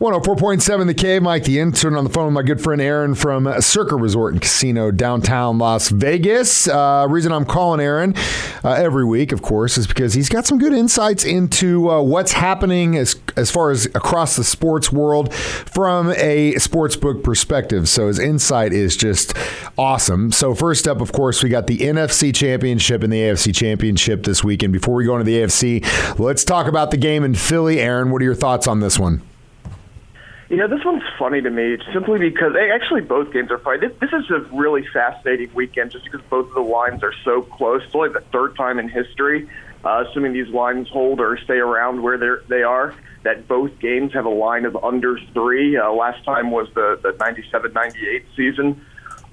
104.7 The Cave, Mike the Intern on the phone with my good friend Aaron from Circa Resort and Casino, downtown Las Vegas. Reason I'm calling Aaron every week, of course, is because he's got some good insights into what's happening as far as across the sports world from a sportsbook perspective. So his insight is just awesome. So first up, of course, we got the NFC Championship and the AFC Championship this weekend. Before we go into the AFC, let's talk about the game in Philly. Aaron, what are your thoughts on this one? You know, this one's funny to me simply because actually both games are funny. This is a really fascinating weekend just because both of the lines are so close. It's only the third time in history, assuming these lines hold or stay around where they are, that both games have a line of under 3. Last time was the 97-98 season.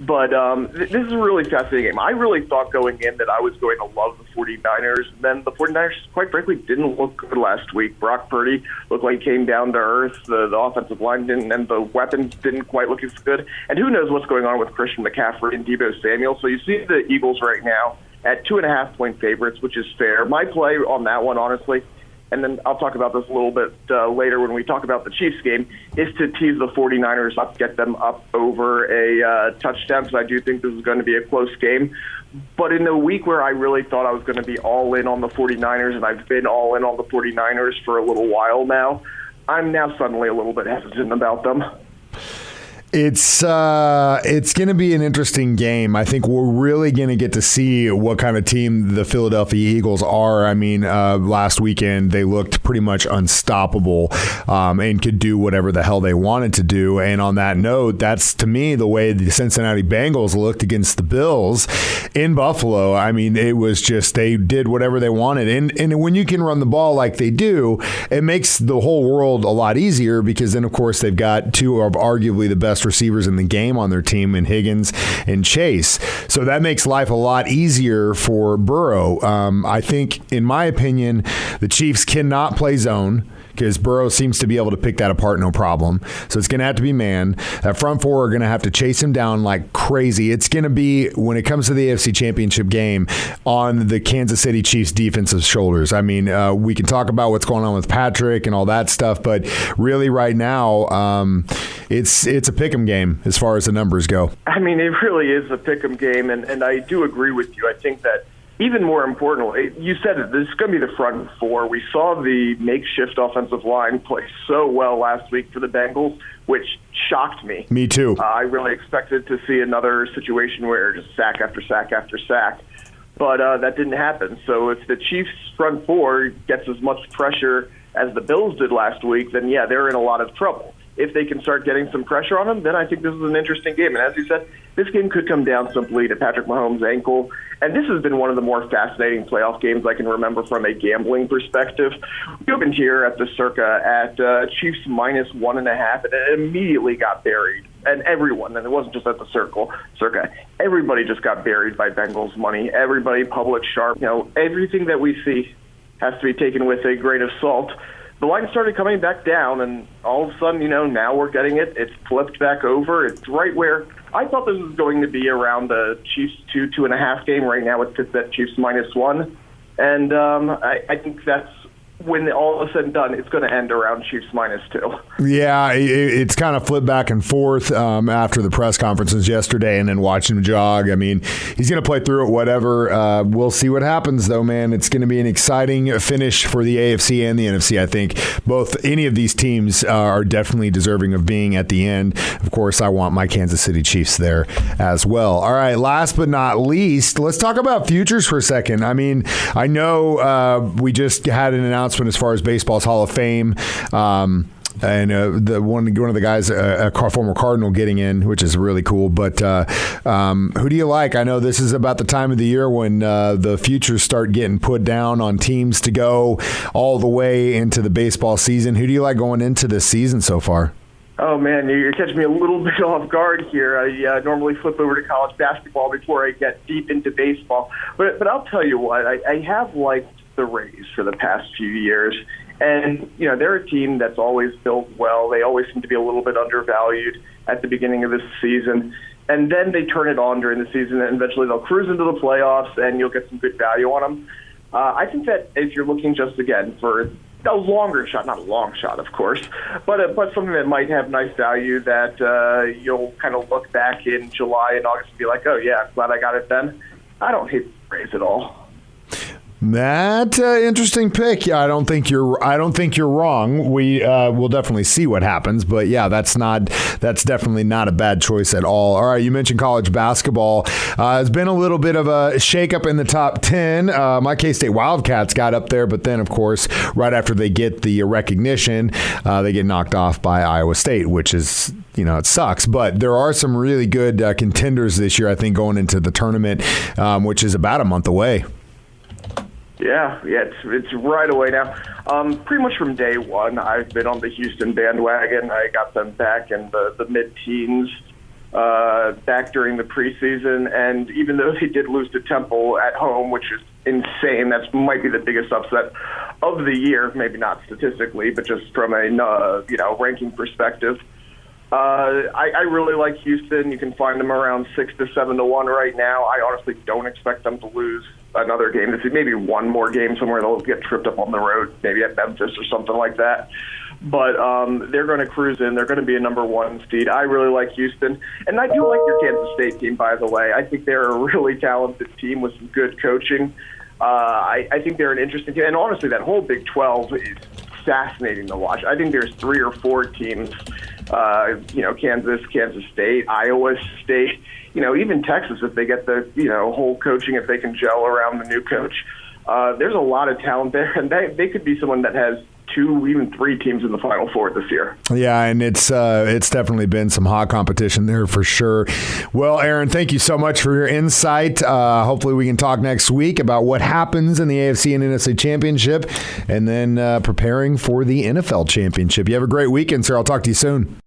But this is a really fascinating game. I really thought going in that I was going to love the 49ers. Then the 49ers, quite frankly, didn't look good last week. Brock Purdy looked like he came down to earth. The offensive line didn't, and the weapons didn't quite look as good. And who knows what's going on with Christian McCaffrey and Deebo Samuel. So you see the Eagles right now at 2.5-point favorites, which is fair. My play on that one, honestly, and then I'll talk about this a little bit later when we talk about the Chiefs game, is to tease the 49ers up, get them up over a touchdown, because I do think this is going to be a close game. But in a week where I really thought I was going to be all in on the 49ers, and I've been all in on the 49ers for a little while now, I'm now suddenly a little bit hesitant about them. It's going to be an interesting game. I think we're really going to get to see what kind of team the Philadelphia Eagles are. I mean, last weekend they looked pretty much unstoppable and could do whatever the hell they wanted to do. And on that note, that's to me the way the Cincinnati Bengals looked against the Bills in Buffalo. I mean, it was just they did whatever they wanted. And when you can run the ball like they do, it makes the whole world a lot easier, because then, of course, they've got two of arguably the best receivers in the game on their team in Higgins and Chase. So that makes life a lot easier for Burrow. I think, in my opinion, the Chiefs cannot play zone, because Burrow seems to be able to pick that apart no problem. So it's going to have to be man. That front four are going to have to chase him down like crazy. It's going to be, when it comes to the AFC Championship game, on the Kansas City Chiefs defensive shoulders. I mean, we can talk about what's going on with Patrick and all that stuff, but really right now, it's a pick'em game as far as the numbers go. I mean, it really is a pick'em game, and I do agree with you. I think that even more importantly, you said it, this is going to be the front four. We saw the makeshift offensive line play so well last week for the Bengals, which shocked me. Me too. I really expected to see another situation where just sack after sack after sack, but that didn't happen. So if the Chiefs' front four gets as much pressure as the Bills did last week, then yeah, they're in a lot of trouble. If they can start getting some pressure on them, then I think this is an interesting game. And as you said, this game could come down simply to Patrick Mahomes' ankle. And this has been one of the more fascinating playoff games I can remember from a gambling perspective. We opened here at the Circa at Chiefs minus 1.5, and it immediately got buried. And everyone, and it wasn't just at the Circa, everybody just got buried by Bengals money. Everybody, public, sharp, everything that we see has to be taken with a grain of salt. The line started coming back down, and all of a sudden, now we're getting it. It's flipped back over. It's right where I thought this was going to be, around the Chiefs 2.5 game. Right now it sits at Chiefs minus 1. And I think that's when all is said and done, it's going to end around Chiefs minus 2. Yeah, it's kind of flipped back and forth after the press conferences yesterday, and then watching him jog. I mean, he's going to play through it, whatever. We'll see what happens, though, man. It's going to be an exciting finish for the AFC and the NFC. I think any of these teams are definitely deserving of being at the end. Of course, I want my Kansas City Chiefs there as well. All right, last but not least, let's talk about futures for a second. I mean, I know we just had an announcement as far as baseball's Hall of Fame. And one of the guys, a former Cardinal, getting in, which is really cool. But who do you like? I know this is about the time of the year when the futures start getting put down on teams to go all the way into the baseball season. Who do you like going into this season so far? Oh, man, you're catching me a little bit off guard here. I normally flip over to college basketball before I get deep into baseball. But I'll tell you what, I have liked the Rays for the past few years. And, they're a team that's always built well. They always seem to be a little bit undervalued at the beginning of this season. And then they turn it on during the season, and eventually they'll cruise into the playoffs, and you'll get some good value on them. I think that if you're looking just, again, for a longer shot, not a long shot, of course, but something that might have nice value that you'll kind of look back in July and August and be like, oh yeah, I'm glad I got it then. I don't hate the phrase at all. That interesting pick. Yeah, I don't think you're wrong. We will definitely see what happens, but yeah, that's definitely not a bad choice at all. All right, you mentioned college basketball. It's been a little bit of a shakeup in the top 10. My K-State Wildcats got up there, but then of course, right after they get the recognition, they get knocked off by Iowa State, which is, it sucks. But there are some really good contenders this year, I think, going into the tournament, which is about a month away. Yeah, it's right away now. Pretty much from day one, I've been on the Houston bandwagon. I got them back in the mid-teens back during the preseason, and even though they did lose to Temple at home, which is insane, that might be the biggest upset of the year. Maybe not statistically, but just from a ranking perspective. I really like Houston. You can find them around 6 to 7 to 1 right now. I honestly don't expect them to lose another game. This is maybe one more game somewhere they'll get tripped up on the road, maybe at Memphis or something like that. But they're going to cruise in. They're going to be a number 1 seed. I really like Houston. And I do like your Kansas State team, by the way. I think they're a really talented team with some good coaching. I think they're an interesting team. And honestly, that whole Big 12 is fascinating to watch. I think there's 3 or 4 teams, Kansas State, Iowa State, even Texas, if they get the, whole coaching, if they can gel around the new coach. There's a lot of talent there, and they could be someone that has 2, even 3 teams in the Final Four this year. Yeah, and it's definitely been some hot competition there for sure. Well, Aaron, thank you so much for your insight. Hopefully we can talk next week about what happens in the AFC and NFC Championship and then preparing for the NFL Championship. You have a great weekend, sir. I'll talk to you soon.